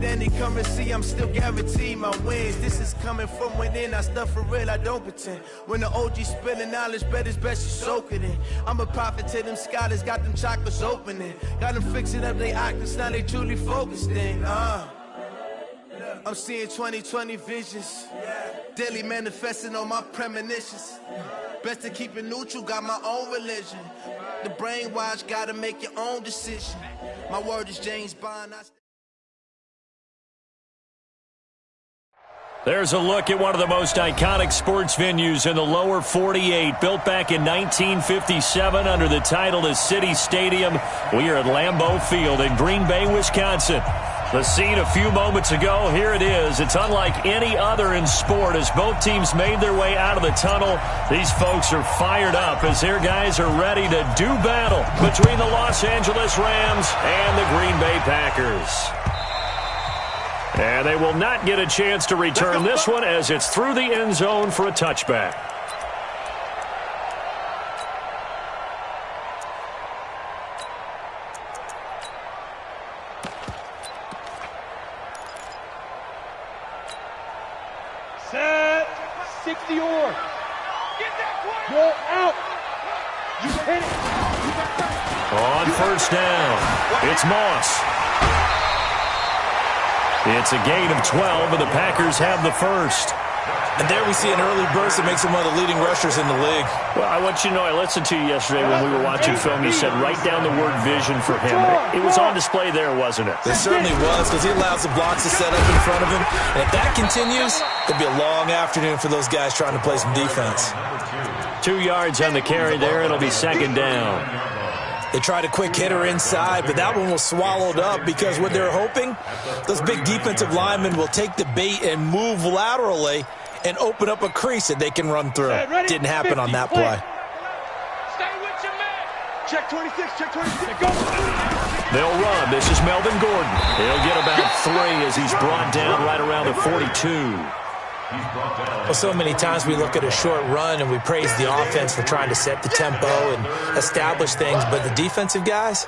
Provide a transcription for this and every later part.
With any currency, I'm still guaranteed my wins. This is coming from within. I stuff for real, I don't pretend. When the OG spilling knowledge, bet it's best you soak it in. I'm a prophet to them scholars, got them chakras opening. Got them fixing up they octaves, now they truly focused in. I'm seeing 2020 visions. Daily manifesting on my premonitions. Best to keep it neutral, got my own religion. The brainwash, gotta make your own decision. My word is James Bond. There's a look at one of the most iconic sports venues in the lower 48, built back in 1957 under the title of City Stadium. We are at Lambeau Field in Green Bay, Wisconsin. The scene a few moments ago, here it is. It's unlike any other in sport as both teams made their way out of the tunnel. These folks are fired up as their guys are ready to do battle between the Los Angeles Rams and the Green Bay Packers. And they will not get a chance to return this one as it's through the end zone for a touchback. Set. 60 or. Go out. You hit it. On first down, it's Moss. It's a gain of 12, and the Packers have the first. And there we see an early burst that makes him one of the leading rushers in the league. Well, I want you to know, I listened to you yesterday when we were watching film. You said write down the word vision for him. It was on display there, wasn't it? It certainly was, because he allows the blocks to set up in front of him. And if that continues, it'll be a long afternoon for those guys trying to play some defense. 2 yards on the carry there. It'll be second down. They tried a quick hitter inside, but that one was swallowed up because what they're hoping, those big defensive linemen will take the bait and move laterally and open up a crease that they can run through. Didn't happen on that play. Stay with your man. Check 26, check 26. Go. They'll run. This is Melvin Gordon. He'll get about 3 as he's brought down right around the 42. Well, so many times we look at a short run and we praise the offense for trying to set the tempo and establish things, but the defensive guys,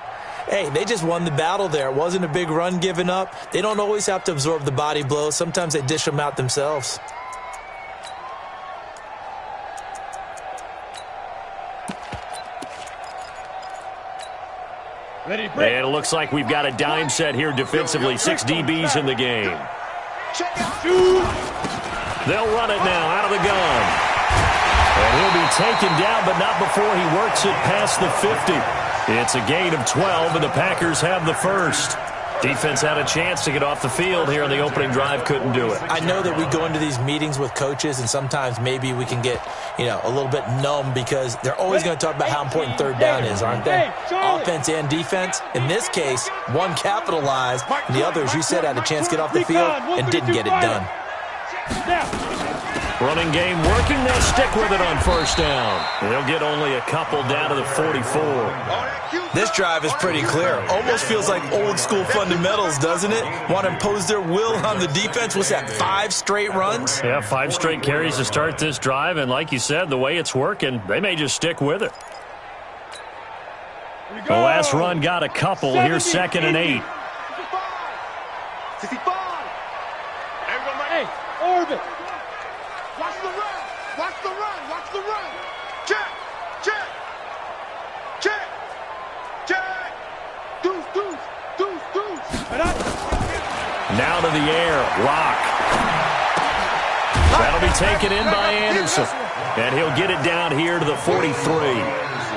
hey, they just won the battle there. It wasn't a big run given up. They don't always have to absorb the body blows. Sometimes they dish them out themselves. Ready, break. And it looks like we've got a dime set here defensively. 6 DBs in the game. They'll run it now out of the gun. And he'll be taken down, but not before he works it past the 50. It's a gain of 12, and the Packers have the first. Defense had a chance to get off the field here on the opening drive, couldn't do it. I know that we go into these meetings with coaches, and sometimes maybe we can get, a little bit numb because they're always going to talk about how important third down is, aren't they? Offense and defense. In this case, one capitalized, and the other, as you said, had a chance to get off the field and didn't get it done. Running game working. They'll stick with it on first down. They'll get only a couple down to the 44. This drive is pretty clear. Almost feels like old school fundamentals, doesn't it? Want to impose their will on the defense. What's that, 5 straight runs? Yeah, 5 straight carries to start this drive. And like you said, the way it's working, they may just stick with it. The last run got a couple. Here's 2nd and 8. 65. Hey, orbit. Watch the run. Watch the run. Watch the run. Check. Check. Check. Check. Deuce, deuce, deuce, deuce. Now to the air. Lock. That'll be taken in by Anderson. And he'll get it down here to the 43.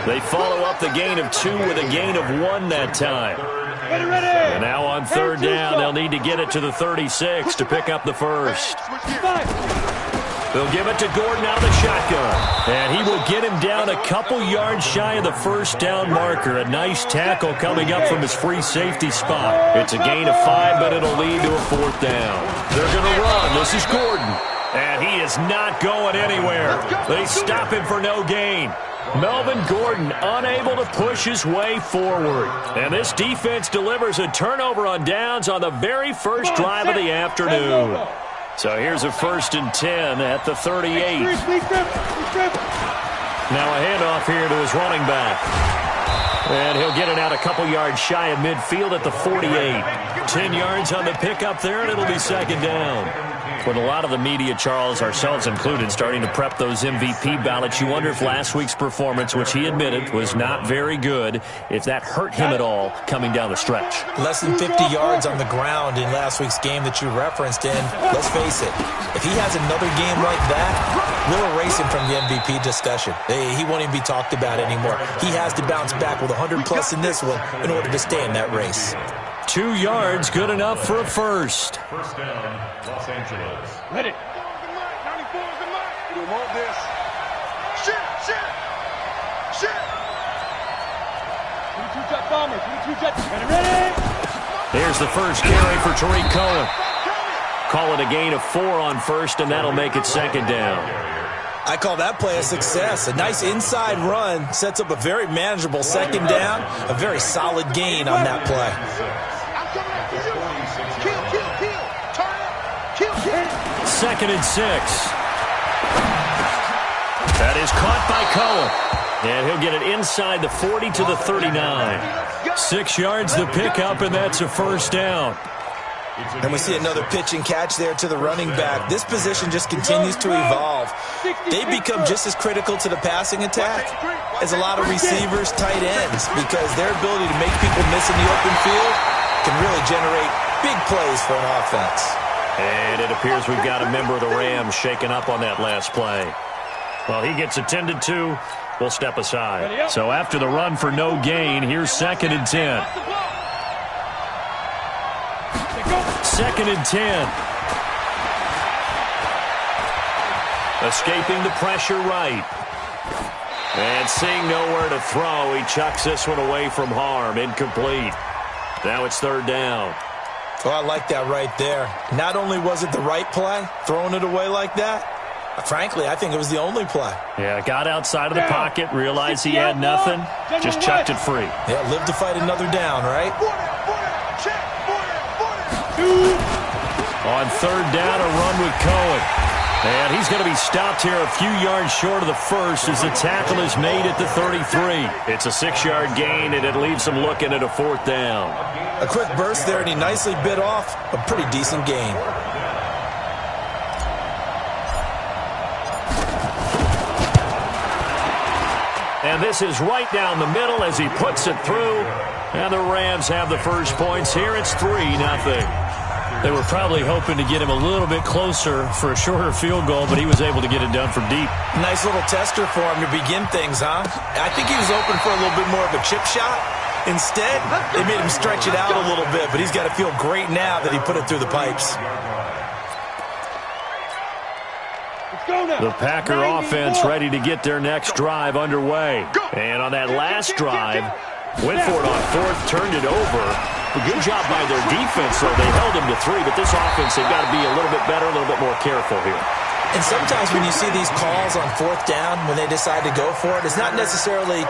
They follow up the gain of 2 with a gain of 1 that time. And now on third down, they'll need to get it to the 36 to pick up the first. They'll give it to Gordon out of the shotgun. And he will get him down a couple yards shy of the first down marker. A nice tackle coming up from his free safety spot. It's a gain of 5, but it'll lead to a 4th down. They're going to run. This is Gordon. And he is not going anywhere. They stop him for no gain. Melvin Gordon unable to push his way forward. And this defense delivers a turnover on downs on the very first drive of the afternoon. So here's a 1st and 10 at the 38. Now a handoff here to his running back. And he'll get it out a couple yards shy of midfield at the 48. 10 yards on the pickup there, and it'll be second down. With a lot of the media, Charles, ourselves included, starting to prep those MVP ballots, you wonder if last week's performance, which he admitted was not very good, if that hurt him at all coming down the stretch. Less than 50 yards on the ground in last week's game that you referenced, and let's face it, if he has another game like that, we'll erase him from the MVP discussion. He won't even be talked about anymore. He has to bounce back with 100-plus in this one in order to stay in that race. 2 yards, good enough for a first. First down, Los Angeles. Ready. 94 is the mark. We want this. Shit. 22 jet bomber. 22 jet. Ready. Here's the first carry for Tariq Cohen. Call it a gain of 4 on first, and that'll make it second down. I call that play a success. A nice inside run sets up a very manageable second down, a very solid gain on that play. I'm coming after you. Kill. Turn up. Kill. Second and 6. That is caught by Cohen. And he'll get it inside the 40 to the 39. 6 yards the pickup, and that's a first down. And we see another pitch and catch there to the running back. This position just continues to evolve. They become just as critical to the passing attack as a lot of receivers, tight ends, because their ability to make people miss in the open field can really generate big plays for an offense. And it appears we've got a member of the Rams shaken up on that last play. Well, he gets attended to. We'll step aside. So after the run for no gain, here's second and 10. Second and 10. Escaping the pressure right. And seeing nowhere to throw, he chucks this one away from harm. Incomplete. Now it's third down. Oh, I like that right there. Not only was it the right play, throwing it away like that, frankly, I think it was the only play. Yeah, got outside of the pocket, realized he had nothing, just chucked it free. Yeah, live to fight another down, right? On third down, a run with Cohen. And he's going to be stopped here a few yards short of the first as the tackle is made at the 33. It's a 6-yard gain, and it leaves him looking at a fourth down. A quick burst there, and he nicely bit off a pretty decent gain. And this is right down the middle as he puts it through. And the Rams have the first points here. It's 3-0. They were probably hoping to get him a little bit closer for a shorter field goal, but he was able to get it done from deep. Nice little tester for him to begin things, huh? I think he was open for a little bit more of a chip shot. Instead, they made him stretch it out a little bit, but he's got to feel great now that he put it through the pipes. The Packer offense ready to get their next drive underway. And on that last drive, went for it on fourth, turned it over. A good job by their defense, though. They held him to 3, but this offense, they've got to be a little bit better, a little bit more careful here. And sometimes when you see these calls on fourth down, when they decide to go for it, it's not necessarily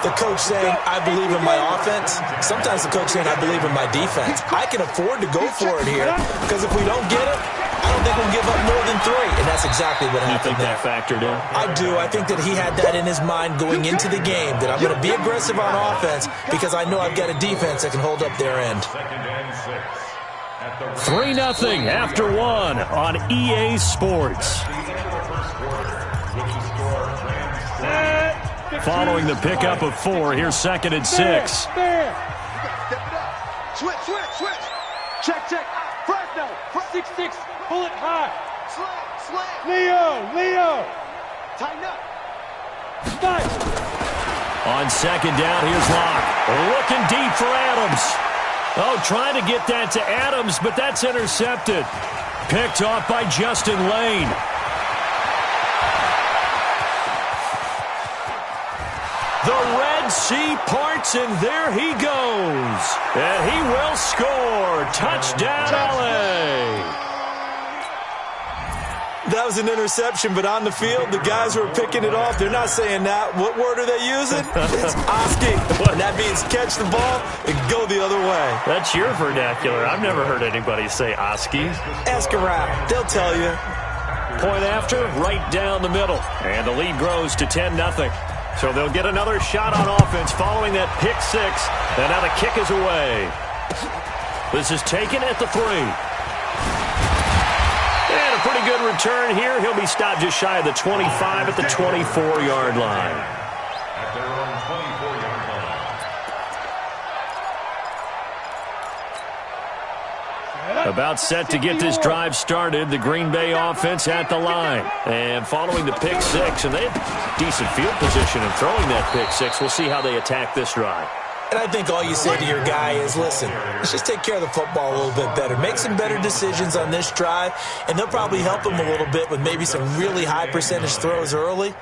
the coach saying, I believe in my offense. Sometimes the coach saying, I believe in my defense. I can afford to go for it here because if we don't get it, I don't think we'll give up more than 3. And that's exactly what happened there. You think that factored in? I do. I think that he had that in his mind going into the game, that I'm going to be aggressive on offense because I know I've got a defense that can hold up their end. 3-0 after 1 on EA Sports. Following the pickup of 4, here's second and 6. Step it up. Switch. Check. Fresno. 6-6. Pull it high. Slam. Leo. Tighten up. Nice. On second down, here's Locke. Looking deep for Adams. Oh, trying to get that to Adams, but that's intercepted. Picked off by Justin Lane. The Red Sea parts, and there he goes. And he will score. Touchdown, LA. That was an interception, but on the field, the guys who are picking it off, they're not saying that. What word are they using? It's Oski. And that means catch the ball and go the other way. That's your vernacular. I've never heard anybody say Oski. Ask around. They'll tell you. Point after, right down the middle. And the lead grows to 10-0. So they'll get another shot on offense following that pick 6. And now the kick is away. This is taken at the 3. And a pretty good return here. He'll be stopped just shy of the 25 at the 24-yard line. At their own 24-yard line. About set to get this drive started. The Green Bay offense at the line. And following the pick 6, and they have decent field position in throwing that pick 6. We'll see how they attack this drive. And I think all you say to your guy is, listen, let's just take care of the football a little bit better. Make some better decisions on this drive, and they'll probably help him a little bit with maybe some really high percentage throws early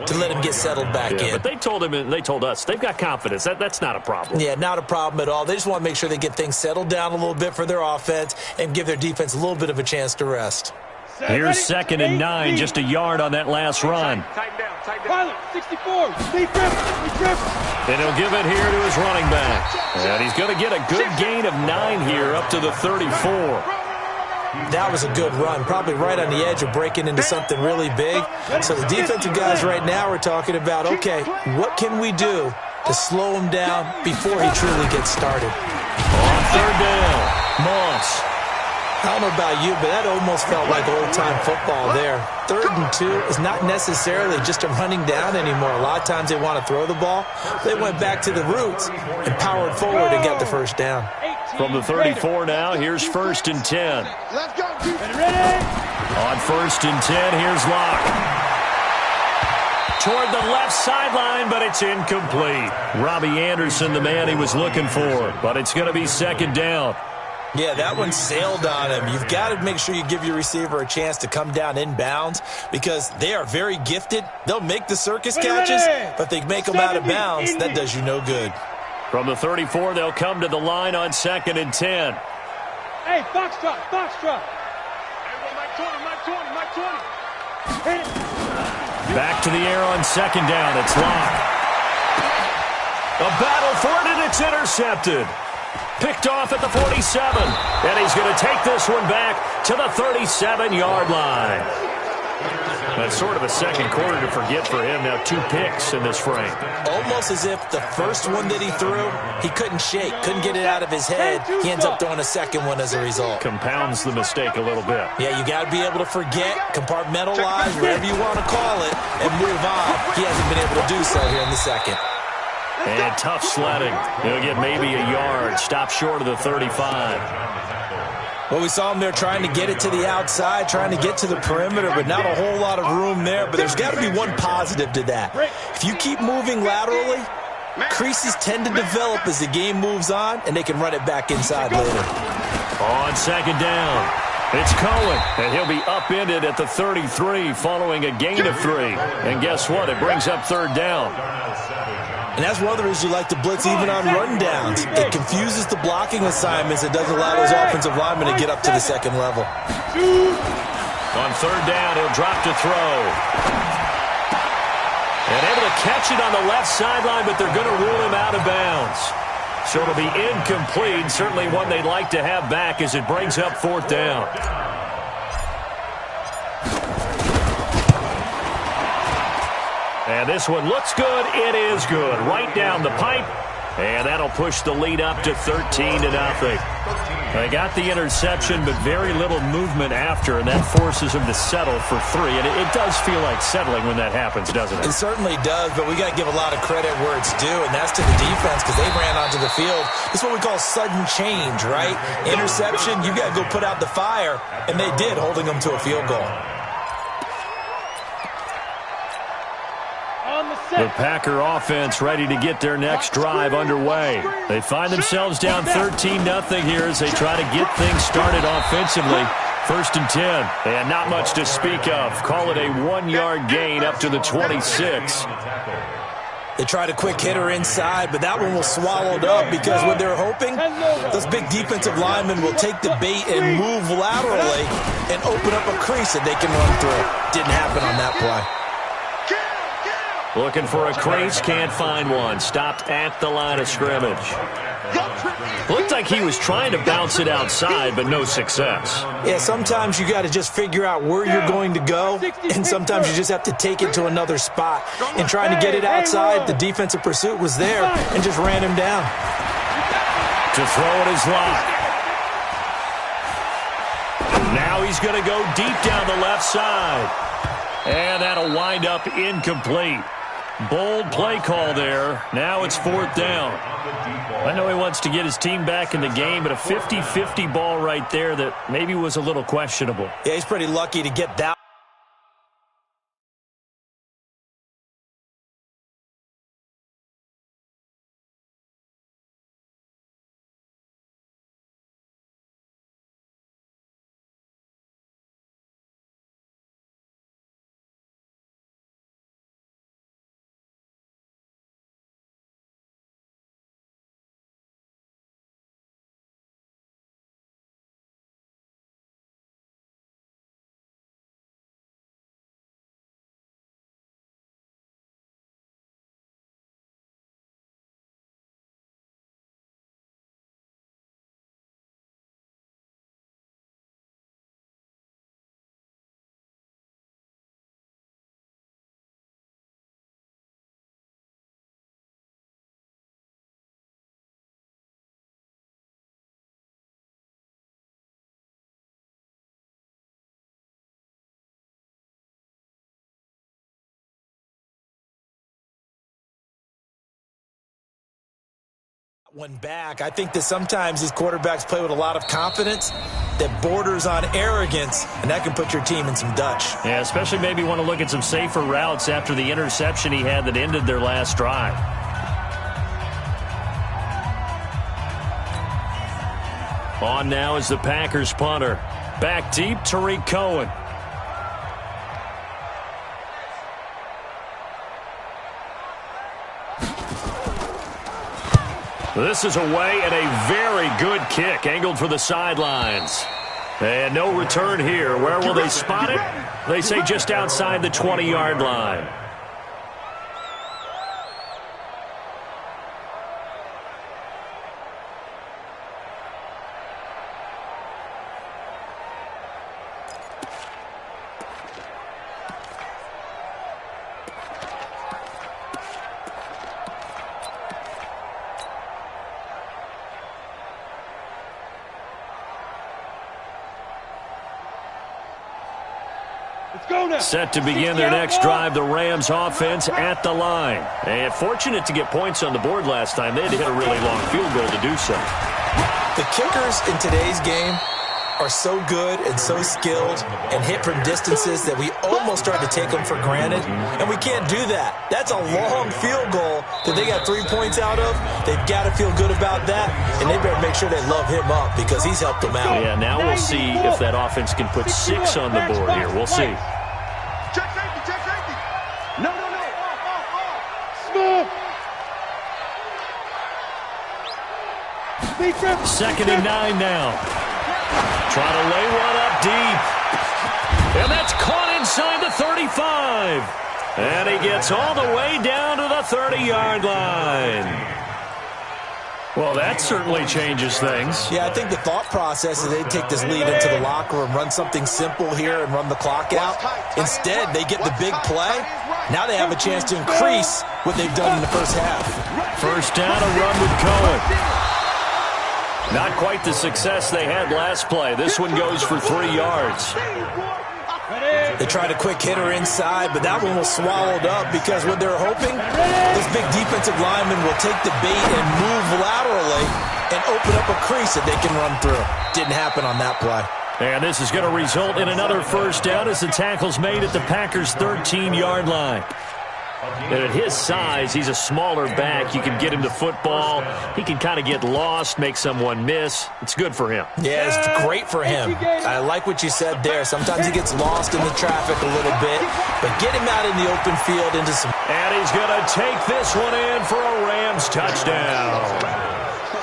to let him get settled back in. But they told him and they told us they've got confidence. That's not a problem. Yeah, not a problem at all. They just want to make sure they get things settled down a little bit for their offense and give their defense a little bit of a chance to rest. Here's 2nd and 9, just a yard on that last run. Tighten down. Pilot, 64. Steve Griffin. And he'll give it here to his running back. And he's going to get a good gain of 9 here up to the 34. That was a good run, probably right on the edge of breaking into something really big. So the defensive guys right now are talking about, okay, what can we do to slow him down before he truly gets started? On 3rd down, Moss. I don't know about you, but that almost felt like old-time football there. 3rd and 2 is not necessarily just a running down anymore. A lot of times they want to throw the ball. They went back to the roots and powered forward and got the first down. From the 34 now, here's 1st and 10. Let's go. Ready? On 1st and 10, here's Locke. Toward the left sideline, but it's incomplete. Robbie Anderson, the man he was looking for, but it's going to be 2nd down. Yeah, that one sailed on him. You've got to make sure you give your receiver a chance to come down inbounds because they are very gifted. They'll make the circus catches, but they make them out of bounds. That does you no good. From the 34, they'll come to the line on 2nd and 10. Hey, Foxtrot. Hey, Mike 20. Hit it. Back to the air on 2nd down. It's Locke. A battle for it, and it's intercepted. Picked off at the 47, and he's going to take this one back to the 37-yard line. That's sort of a second quarter to forget for him. Now 2 picks in this frame. Almost as if the first one that he threw, he couldn't shake, couldn't get it out of his head. He ends up throwing a second one as a result. Compounds the mistake a little bit. Yeah, you got to be able to forget, compartmentalize, whatever you want to call it, and move on. He hasn't been able to do so here in the second. And tough sledding. He'll get maybe a yard. Stop short of the 35. Well, we saw him there trying to get it to the outside, trying to get to the perimeter, but not a whole lot of room there. But there's got to be one positive to that. If you keep moving laterally, creases tend to develop as the game moves on, and they can run it back inside later. On 2nd down, it's Cohen, and he'll be upended at the 33 following a gain of 3. And guess what? It brings up 3rd down. And that's one of the reasons you like to blitz even on rundowns. It confuses the blocking assignments. It doesn't allow those offensive linemen to get up to the second level. On 3rd down, he'll drop to throw. And able to catch it on the left sideline, but they're going to rule him out of bounds. So it'll be incomplete. Certainly one they'd like to have back as it brings up 4th down. And this one looks good. It is good. Right down the pipe. And that'll push the lead up to 13-0. They got the interception, but very little movement after, and that forces them to settle for 3. And it does feel like settling when that happens, doesn't it? It certainly does, but we got to give a lot of credit where it's due, and that's to the defense because they ran onto the field. This is what we call sudden change, right? Interception, you got to go put out the fire, and they did, holding them to a field goal. The Packer offense ready to get their next drive underway. They find themselves down 13-0 here as they try to get things started offensively. 1st and 10, and not much to speak of. Call it a 1-yard gain up to the 26. They tried a quick hitter inside, but that one was swallowed up because what they're hoping, those big defensive linemen will take the bait and move laterally and open up a crease that they can run through. Didn't happen on that play. Looking for a crease, can't find one. Stopped at the line of scrimmage. Looked like he was trying to bounce it outside, but no success. Yeah, sometimes you got to just figure out where you're going to go, and sometimes you just have to take it to another spot. And trying to get it outside, the defensive pursuit was there and just ran him down. To throw it is Locke. Now he's going to go deep down the left side. And that'll wind up incomplete. Bold play call there. Now it's 4th down. I know he wants to get his team back in the game, but a 50-50 ball right there that maybe was a little questionable. Yeah, he's pretty lucky to get that. One back. I think that sometimes these quarterbacks play with a lot of confidence that borders on arrogance, and that can put your team in some Dutch. Yeah, especially maybe want to look at some safer routes after the interception he had that ended their last drive. On now is the Packers punter. Back deep, Tariq Cohen. This is away and a very good kick angled for the sidelines. And no return here. Where will they spot it? They say just outside the 20-yard line. Set to begin their next drive, the Rams offense at the line. And fortunate to get points on the board last time. They had to hit a really long field goal to do so. The kickers in today's game are so good and so skilled and hit from distances that we almost start to take them for granted. And we can't do that. That's a long field goal that they got 3 points out of. They've got to feel good about that, and they better make sure they love him up because he's helped them out. Yeah, now we'll see if that offense can put 6 on the board here. We'll see. Check safety, check safety. No. Smooth. 2nd and 9 now. Trying to lay one up deep. And that's caught inside the 35. And he gets all the way down to the 30-yard line. Well, that certainly changes things. Yeah, I think the thought process is they'd take this lead into the locker room, run something simple here and run the clock out. Instead, they get the big play. Now they have a chance to increase what they've done in the first half. First down, a run with Cohen. Not quite the success they had last play. This one goes for 3 yards. They tried a quick hitter inside, but that one was swallowed up because what they're hoping, this big defensive lineman will take the bait and move laterally and open up a crease that they can run through. Didn't happen on that play. And this is going to result in another first down as the tackle's made at the Packers' 13-yard line. And at his size, he's a smaller back. You can get him to football. He can kind of get lost, make someone miss. It's good for him. Yeah, it's great for him. I like what you said there. Sometimes he gets lost in the traffic a little bit, but get him out in the open field into some... And he's going to take this one in for a Rams touchdown.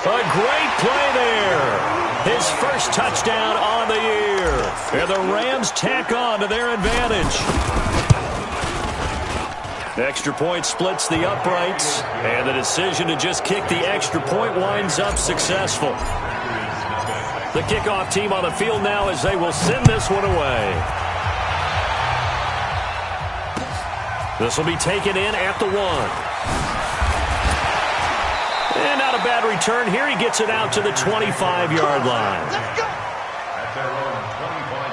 A great play there. His first touchdown on the year. And the Rams tack on to their advantage. The extra point splits the uprights, and the decision to just kick the extra point winds up successful. The kickoff team on the field now as they will send this one away. This will be taken in at the 1. And not a bad return here. He gets it out to the 25-yard line. At their own 25.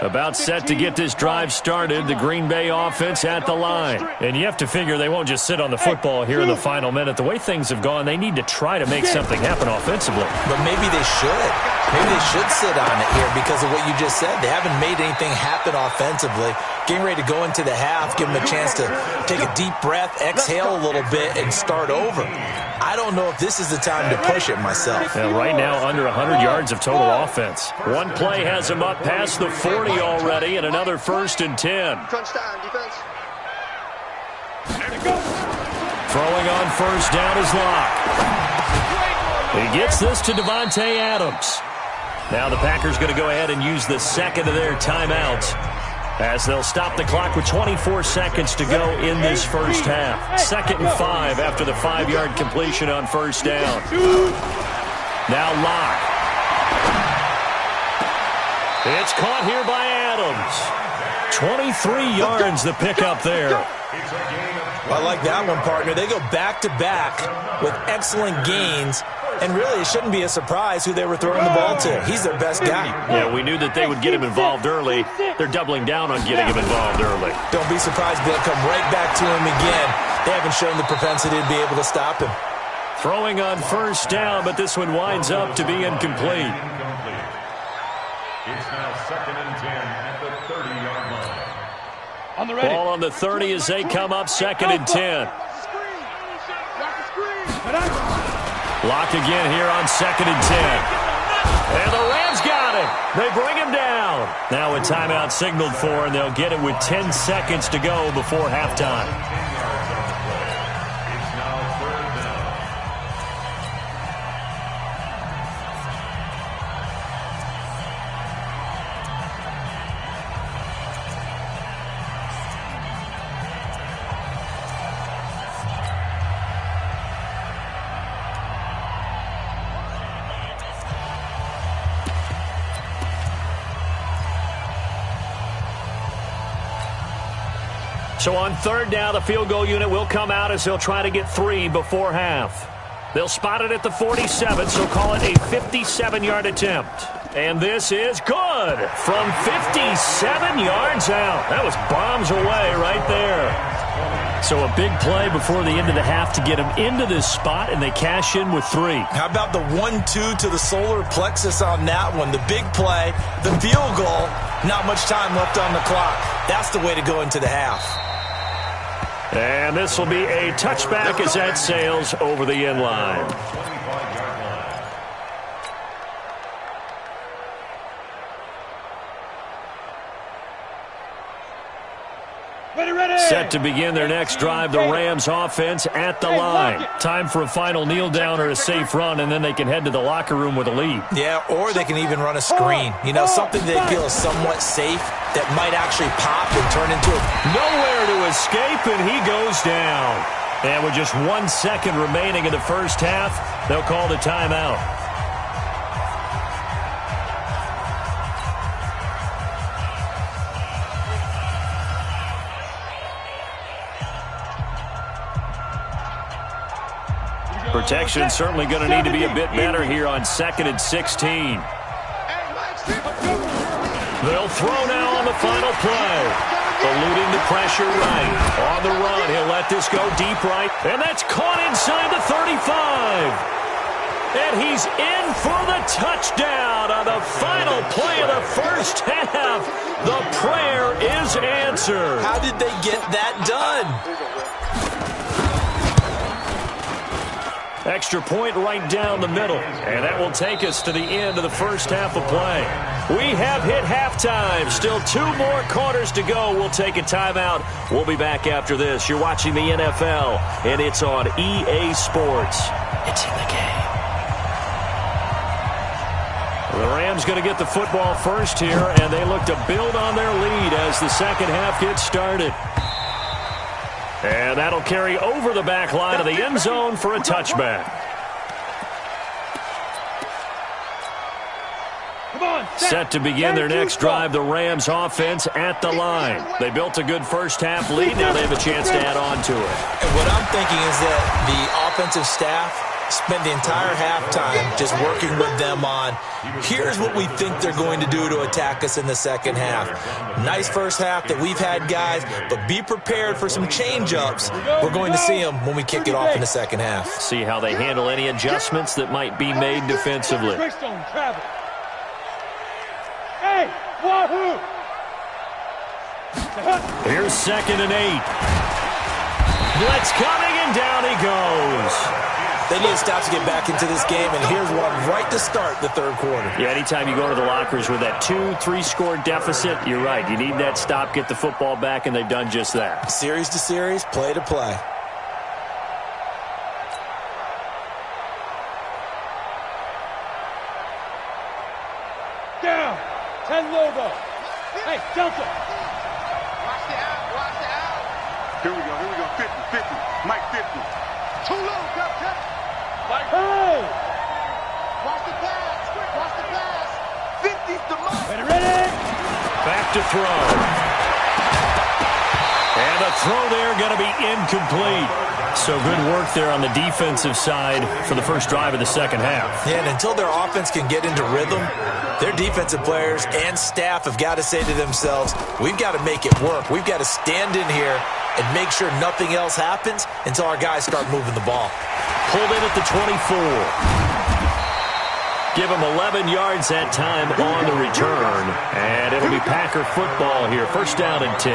About set to get this drive started, the Green Bay offense at the line. And you have to figure they won't just sit on the football here in the final minute. The way things have gone, they need to try to make something happen offensively. But maybe they should. Maybe they should sit on it here because of what you just said. They haven't made anything happen offensively. Getting ready to go into the half, give them a chance to take a deep breath, exhale a little bit, and start over. I don't know if this is the time to push it myself. Yeah, right now, under 100 yards of total offense. One play has him up past the 40 already, and another 1st and 10. Crunch down, defense. Throwing on 1st down is Locke. He gets this to Devontae Adams. Now the Packers going to go ahead and use the second of their timeouts, as they'll stop the clock with 24 seconds to go in this first half. 2nd and 5 after the 5-yard completion on 1st down. Now Locke. It's caught here by Adams. 23 yards the pickup there. I like that one, partner. They go back-to-back with excellent gains. And really, it shouldn't be a surprise who they were throwing the ball to. He's their best guy. Yeah, we knew that they would get him involved early. They're doubling down on getting him involved early. Don't be surprised they'll come right back to him again. They haven't shown the propensity to be able to stop him. Throwing on 1st down, but this one winds up to be incomplete. It's now 2nd and 10 at the 30-yard line. On the ready. Ball on the 30 as they come up 2nd and 10. Lock again here on 2nd and 10. And the Rams got it. They bring him down. Now a timeout signaled for, and they'll get it with 10 seconds to go before halftime. It's now 3rd down. So on 3rd down, the field goal unit will come out as they'll try to get 3 before half. They'll spot it at the 47, so call it a 57-yard attempt. And this is good from 57 yards out. That was bombs away right there. So a big play before the end of the half to get them into this spot, and they cash in with 3. How about the 1-2 to the solar plexus on that one? The big play, the field goal, not much time left on the clock. That's the way to go into the half. And this will be a touchback as that sails over the end line. Set to begin their next drive, the Rams offense at the line. Time for a final kneel down or a safe run, and then they can head to the locker room with a lead. Yeah, or they can even run a screen. You know, something they feel is somewhat safe that might actually pop and turn into a... Nowhere to escape, and he goes down. And with just 1 second remaining in the first half, they'll call the timeout. Protection certainly going to need to be a bit better here on 2nd and 16. They'll throw now on the final play. Eluding the pressure right. On the run, he'll let this go deep right. And that's caught inside the 35. And he's in for the touchdown on the final play of the first half. The prayer is answered. How did they get that done? Extra point right down the middle. And that will take us to the end of the first half of play. We have hit halftime. Still 2 more quarters to go. We'll take a timeout. We'll be back after this. You're watching the NFL, and it's on EA Sports. It's in the game. The Rams going to get the football first here, and they look to build on their lead as the second half gets started. And that'll carry over the back line of the end zone for a touchback. Set to begin their next drive, the Rams offense at the line. They built a good first half lead. Now they have a chance to add on to it. And what I'm thinking is that the offensive staff spent the entire halftime just working with them on, here's what we think they're going to do to attack us in the second half. Nice first half that we've had, guys, but be prepared for some change-ups. We're going to see them when we kick it off in the second half. See how they handle any adjustments that might be made defensively. Hey, wahoo! Here's 2nd and 8. Blitz coming, and down he goes. They need to stop to get back into this game, and here's one right to start the third quarter. Yeah, anytime you go to the lockers with that 2-3 score deficit, you're right. You need that stop, get the football back, and they've done just that. Series to series, play to play. Down. 10 Lobo. Hey, Delta. Here we go. 50, 50. Mike 50. Too low, Captain. Like, hey! Watch the pass. 50's the Mike. Ready? Back to throw. And the throw there going to be incomplete. So good work there on the defensive side for the first drive of the second half. Yeah, and until their offense can get into rhythm, their defensive players and staff have got to say to themselves, we've got to make it work. We've got to stand in here and make sure nothing else happens until our guys start moving the ball. Pulled in at the 24. Give him 11 yards that time on the return. And it'll be Packer football here. First down and 10.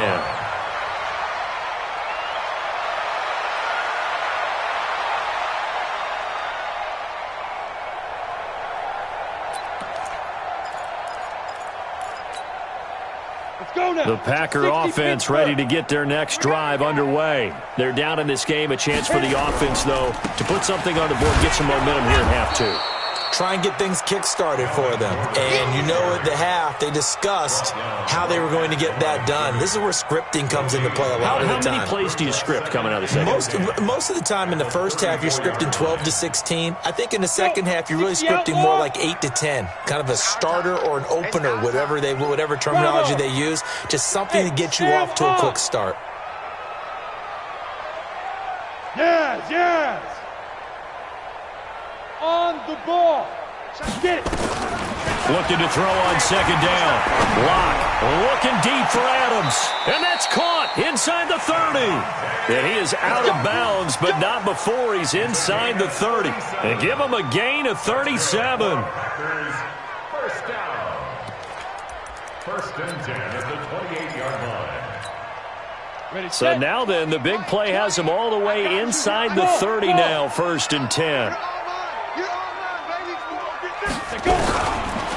The Packer offense ready to get their next drive underway. They're down in this game. A chance for the offense, though, to put something on the board, get some momentum here in half two. Try and get things kick-started for them. And you know at the half, they discussed how they were going to get that done. This is where scripting comes into play a lot of the time. How many plays do you script coming out of the second? Most of the time in the first half, you're scripting 12 to 16. I think in the second half, you're really scripting more like 8 to 10. Kind of a starter or an opener, whatever terminology they use. Just something to get you off to a quick start. Yes. On the ball. Get it. Looking to throw on second down. Block. Looking deep for Adams. And that's caught inside the 30. And he is out of bounds, but not before he's inside the 30. And give him a gain of 37. First down. 1st and 10 at the 28-yard line. So now then, the big play has him all the way inside the 30 now, 1st and 10.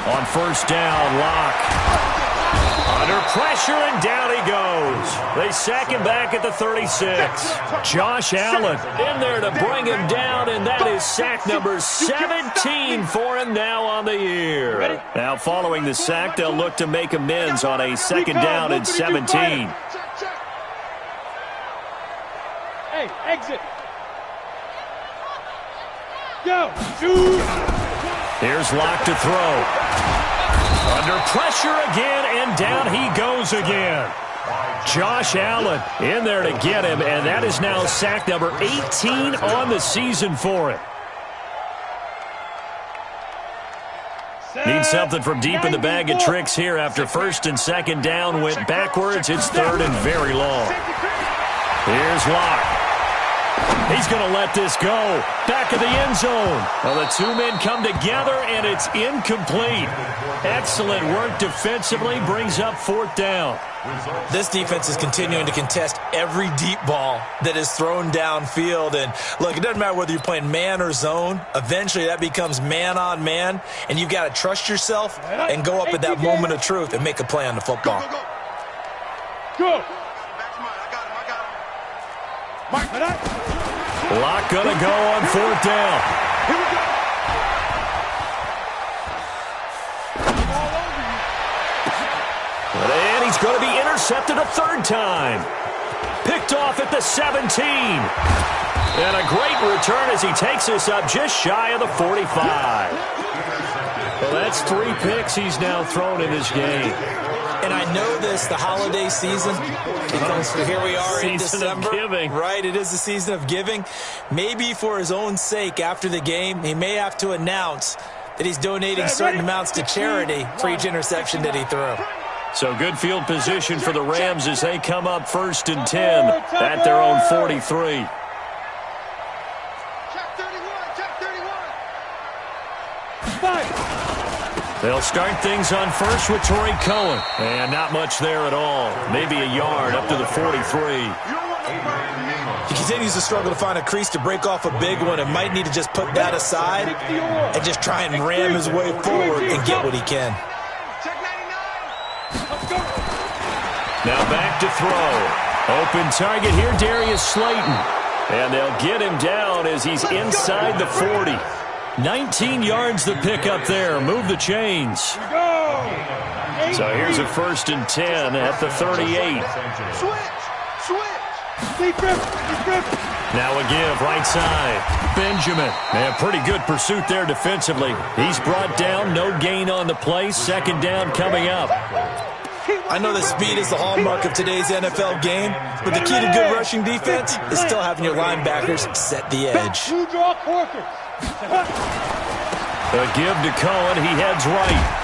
On first down, Locke. Under pressure, and down he goes. They sack him back at the 36. Josh Allen in there to bring him down, and that is sack number 17 for him now on the year. Now following the sack, they'll look to make amends on a 2nd down and 17. Hey, exit. Go. Shoot. Here's Locke to throw. Under pressure again, and down he goes again. Josh Allen in there to get him, and that is now sack number 18 on the season for him. Need something from deep in the bag of tricks here after 1st and 2nd down went backwards. It's 3rd and very long. Here's Locke. He's going to let this go. Back of the end zone. Well, the two men come together, and it's incomplete. Excellent work defensively. Brings up 4th down. This defense is continuing to contest every deep ball that is thrown downfield. And, look, it doesn't matter whether you're playing man or zone. Eventually, that becomes man-on-man, and you've got to trust yourself and go up at that moment of truth and make a play on the football. Go. Locke gonna go on 4th down. Here we go. And he's going to be intercepted a 3rd time. Picked off at the 17. And a great return as he takes us up just shy of the 45. Well, that's 3 picks he's now thrown in this game. And I know this, the holiday season, because here we are in December. Season of giving. Right, it is the season of giving. Maybe for his own sake, after the game, he may have to announce that he's donating certain amounts to charity for each interception that he threw. So good field position for the Rams as they come up 1st and 10 at their own 43. Check 31, check 31. They'll start things on first with Torrey Cohen. And not much there at all. Maybe a yard up to the 43. He continues to struggle to find a crease to break off a big one and might need to just put that aside and just try and ram his way forward and get what he can. Check 99. Let's go. Now back to throw. Open target here, Darius Slayton. And they'll get him down as he's inside the 40. 19 yards the pick up there. Move the chains. So here's a 1st and 10 at the 38. Switch. Now a give, right side. Benjamin. And pretty good pursuit there defensively. He's brought down, no gain on the play. 2nd down coming up. I know that speed is the hallmark of today's NFL game, but the key to good rushing defense is still having your linebackers set the edge. A give to Cohen. He heads right.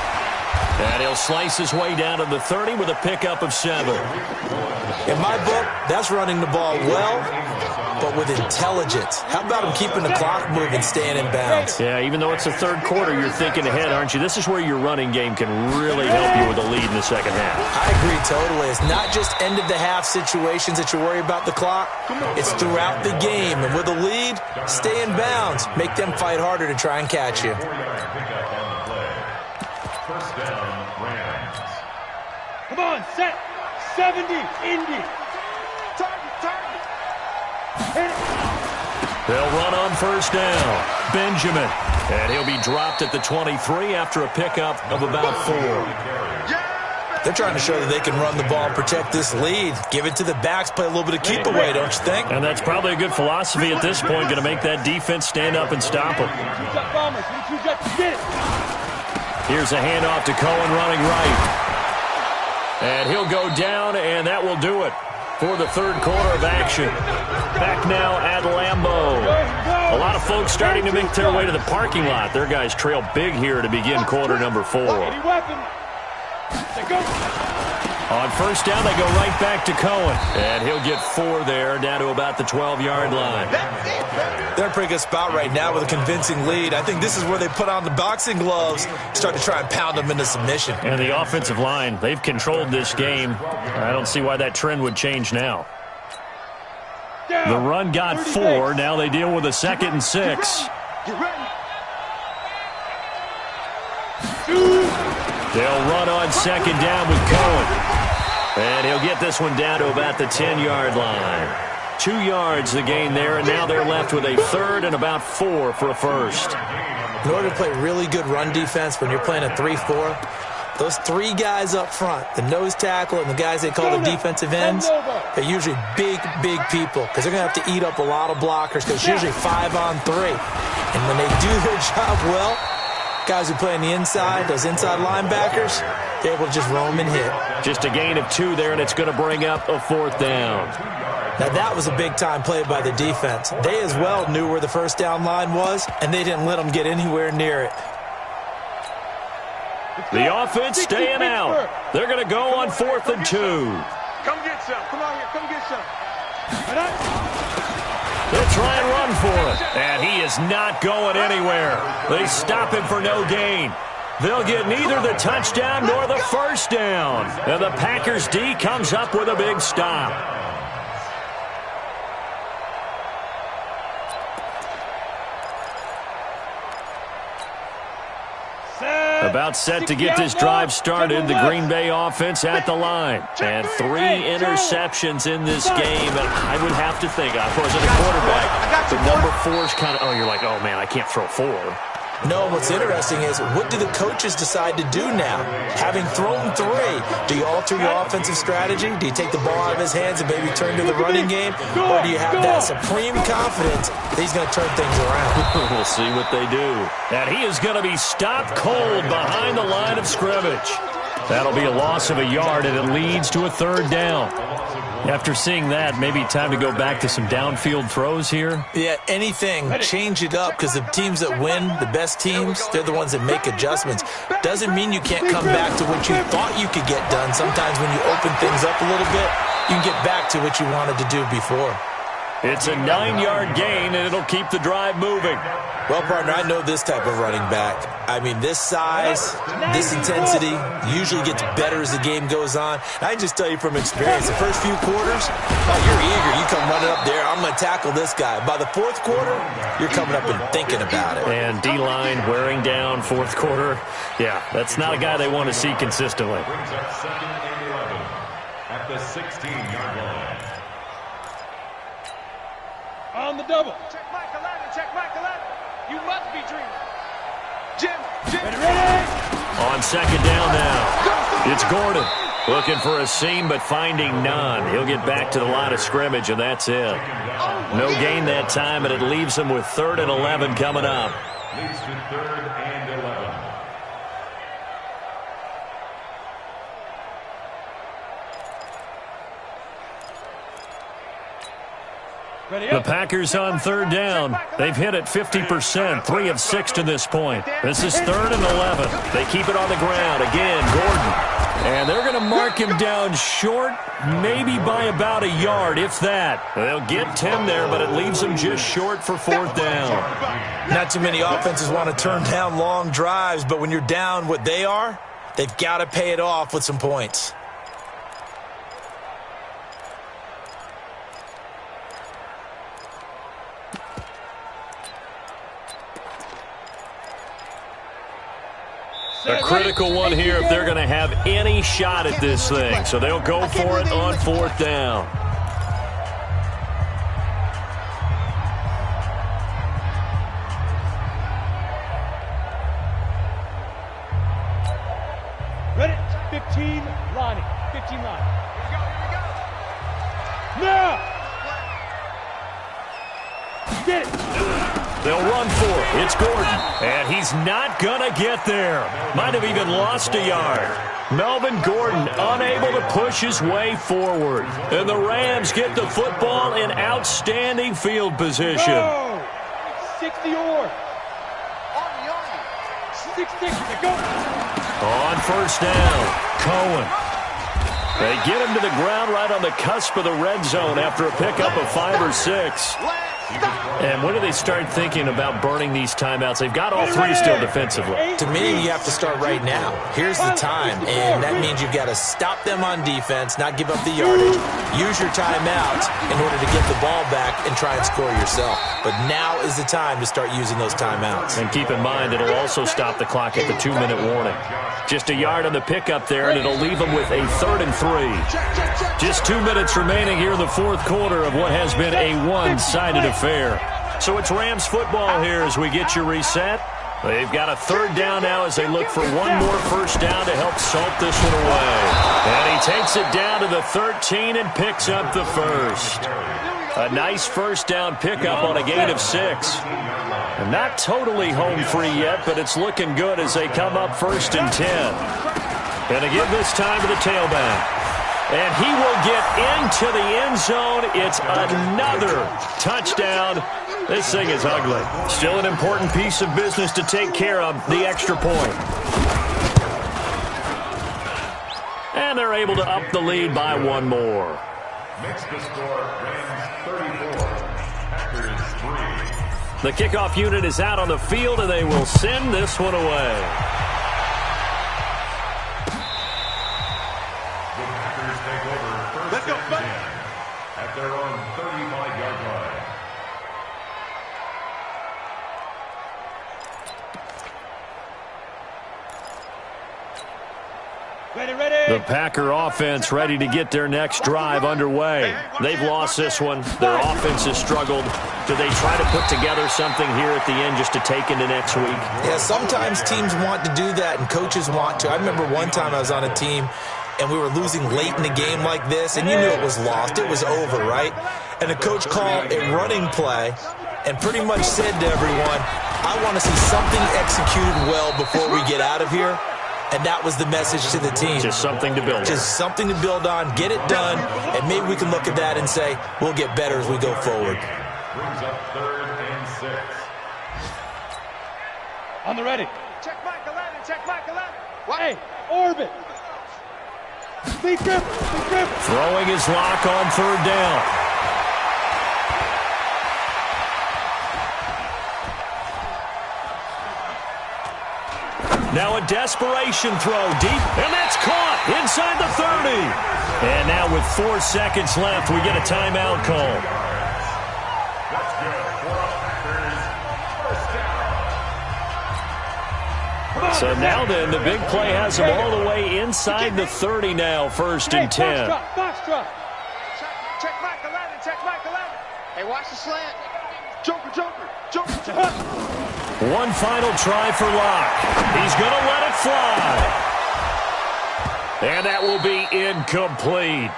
And he'll slice his way down to the 30 with a pickup of 7. In my book, that's running the ball well, but with intelligence. How about him keeping the clock moving, staying in bounds? Yeah, even though it's the 3rd quarter, you're thinking ahead, aren't you? This is where your running game can really help you with a lead in the 2nd half. I agree totally. It's not just end-of-the-half situations that you worry about the clock. It's throughout the game. And with a lead, stay in bounds. Make them fight harder to try and catch you. First down, Rams. Come on, set. 70, Indy. Target. They'll run on 1st down. Benjamin. And he'll be dropped at the 23 after a pickup of about 4. They're trying to show that they can run the ball and protect this lead. Give it to the backs, play a little bit of keep away, don't you think? And that's probably a good philosophy at this point, going to make that defense stand up and stop them. Here's a handoff to Cohen running right. And he'll go down, and that will do it for the 3rd quarter of action. Back now at Lambeau. A lot of folks starting to make their way to the parking lot. Their guys trail big here to begin quarter number 4. On 1st down, they go right back to Cohen. And he'll get 4 there, down to about the 12-yard line. They're in a pretty good spot right now with a convincing lead. I think this is where they put on the boxing gloves, start to try and pound them into submission. And the offensive line, they've controlled this game. I don't see why that trend would change now. The run got 4. Now they deal with a 2nd and 6. They'll run on 2nd down with Cohen. And he'll get this one down to about the 10-yard line. 2 yards the gain there, and now they're left with a 3rd and about 4 for a 1st. In order to play really good run defense when you're playing a 3-4, those 3 guys up front, the nose tackle and the guys they call the defensive ends, they're usually big people because they're going to have to eat up a lot of blockers because it's usually 5 on 3. And when they do their job well, guys who play on the inside, those inside linebackers, they're able to just roam and hit. Just a gain of 2 there, and it's going to bring up a 4th down. Now, that was a big-time play by the defense. They as well knew where the 1st down line was, and they didn't let them get anywhere near it. The offense staying out. They're going to go on 4th and 2. Come get some. Come on here. Come get some. They'll try and run for it. And he is not going anywhere. They stop him for no gain. They'll get neither the touchdown nor the 1st down. And the Packers D comes up with a big stop. About set to get this drive started, the Green Bay offense at the line. And 3 interceptions in this game. And I would have to think, if I wasn't a quarterback, the number 4 is kind of, you're like, oh, man, I can't throw 4. No, what's interesting is, what do the coaches decide to do now? Having thrown 3, do you alter your offensive strategy? Do you take the ball out of his hands and maybe turn to the running game? Or do you have that supreme confidence that he's going to turn things around? We'll see what they do. And he is going to be stopped cold behind the line of scrimmage. That'll be a loss of a yard, and it leads to a third down. After seeing that, maybe time to go back to some downfield throws here. Yeah, anything. Change it up, because the teams that win, the best teams, they're the ones that make adjustments. Doesn't mean you can't come back to what you thought you could get done. Sometimes when you open things up a little bit, you can get back to what you wanted to do before. It's a 9-yard gain, and it'll keep the drive moving. Well, partner, I know this type of running back. I mean, this size, this intensity usually gets better as the game goes on. I can just tell you from experience, the first few quarters, you're eager. You come running up there, I'm going to tackle this guy. By the fourth quarter, you're coming up and thinking about it. And D-line wearing down fourth quarter. Yeah, that's not a guy they want to see consistently. Brings up 2nd and 11 at the 16-yard line. On the double. Check Mike 11. Check Mike 11. You must be dreaming. Jim. Ready. On second down now, it's Gordon. Looking for a seam, but finding none. He'll get back to the line of scrimmage, and that's it. No gain that time, and it leaves him with 3rd and 11 coming up. Leads to 3rd and 11. The Packers on 3rd down. They've hit it 50%, 3 of 6 to this point. This is 3rd and 11. They keep it on the ground. Again, Gordon. And they're going to mark him down short, maybe by about a yard, if that. They'll get 10 there, but it leaves them just short for 4th down. Not too many offenses want to turn down long drives, but when you're down what they are, they've got to pay it off with some points. A critical one here if they're going to have any shot at this thing. So they'll go for it on 4th down. Ready. 15, Lonnie. 15 line. Here we go. Now. Get it. They'll run for it. It's Gordon. And he's not going to get there. Might have even lost a yard. Melvin Gordon unable to push his way forward. And the Rams get the football in outstanding field position. Go. 60 or. 6-6. Go. On 1st down, Cohen. They get him to the ground right on the cusp of the red zone after a pickup of 5 or 6. And when do they start thinking about burning these timeouts? They've got all 3 still defensively. To me, you have to start right now. Here's the time, and that means you've got to stop them on defense, not give up the yardage, use your timeouts in order to get the ball back and try and score yourself. But now is the time to start using those timeouts. And keep in mind, it'll also stop the clock at the 2-minute warning. Just a yard on the pickup there, and it'll leave them with a 3rd and 3. Just 2 minutes remaining here in the 4th quarter of what has been a one-sided affair. So it's Rams football here as we get you reset. They've got a 3rd down now as they look for one more 1st down to help salt this one away. And he takes it down to the 13 and picks up the 1st. A nice 1st down pickup on a gain of 6. And not totally home free yet, but it's looking good as they come up 1st and 10. And again this time to the tailback. And he will get into the end zone. It's another touchdown. This thing is ugly. Still an important piece of business to take care of, the extra point. And they're able to up the lead by 1 more. Makes the score Rams 34, Packers 3. The kickoff unit is out on the field, and they will send this one away. Let's go, buddy. At their own 35-yard line. Ready. The Packer offense ready to get their next drive underway. They've lost this one. Their offense has struggled. Do they try to put together something here at the end just to take into next week? Yeah, sometimes teams want to do that and coaches want to. I remember one time I was on a team and we were losing late in the game like this, and you knew it was lost. It was over, right? And the coach called a running play and pretty much said to everyone, I want to see something executed well before we get out of here. And that was the message to the team. Just something to build on. Just something to build on, get it done, and maybe we can look at that and say, we'll get better as we go forward. Brings up 3rd and 6. On the ready. Check Mike 11. Check Mike 11. Hey, orbit. Big grip. Big grip. Throwing his lock on 3rd down. Now a desperation throw deep, and that's caught inside the 30. And now with 4 seconds left, we get a timeout call. So now then, the big play has them all the way inside the 30 now, 1st and 10. Foxtrot. Check Mike 11. Check Mike 11. Hey, watch the slant. Joker. One final try for Locke. He's going to let it fly. And that will be incomplete.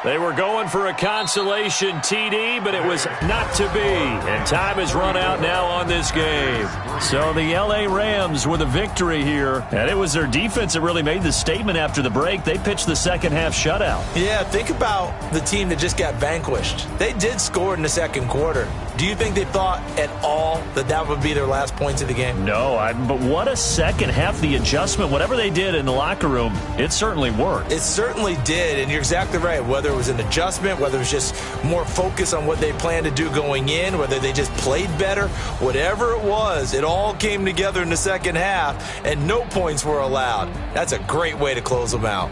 They were going for a consolation TD, but it was not to be. And time has run out now on this game. So the L.A. Rams with a victory here. And it was their defense that really made the statement after the break. They pitched the second-half shutout. Yeah, think about the team that just got vanquished. They did score in the second quarter. Do you think they thought at all that that would be their last points of the game? No, but what a second half. The adjustment, whatever they did in the locker room, it certainly worked. It certainly did, and you're exactly right. Whether it was an adjustment, whether it was just more focus on what they planned to do going in, whether they just played better, whatever it was, it all came together in the second half, and no points were allowed. That's a great way to close them out.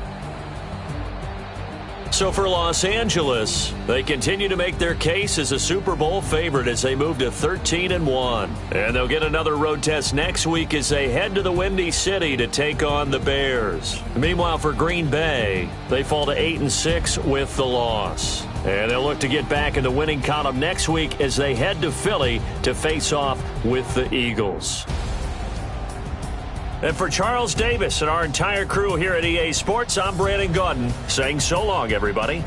So for Los Angeles, they continue to make their case as a Super Bowl favorite as they move to 13-1. And they'll get another road test next week as they head to the Windy City to take on the Bears. Meanwhile, for Green Bay, they fall to 8-6 with the loss. And they'll look to get back in the winning column next week as they head to Philly to face off with the Eagles. And for Charles Davis and our entire crew here at EA Sports, I'm Brandon Gaudin saying so long, everybody.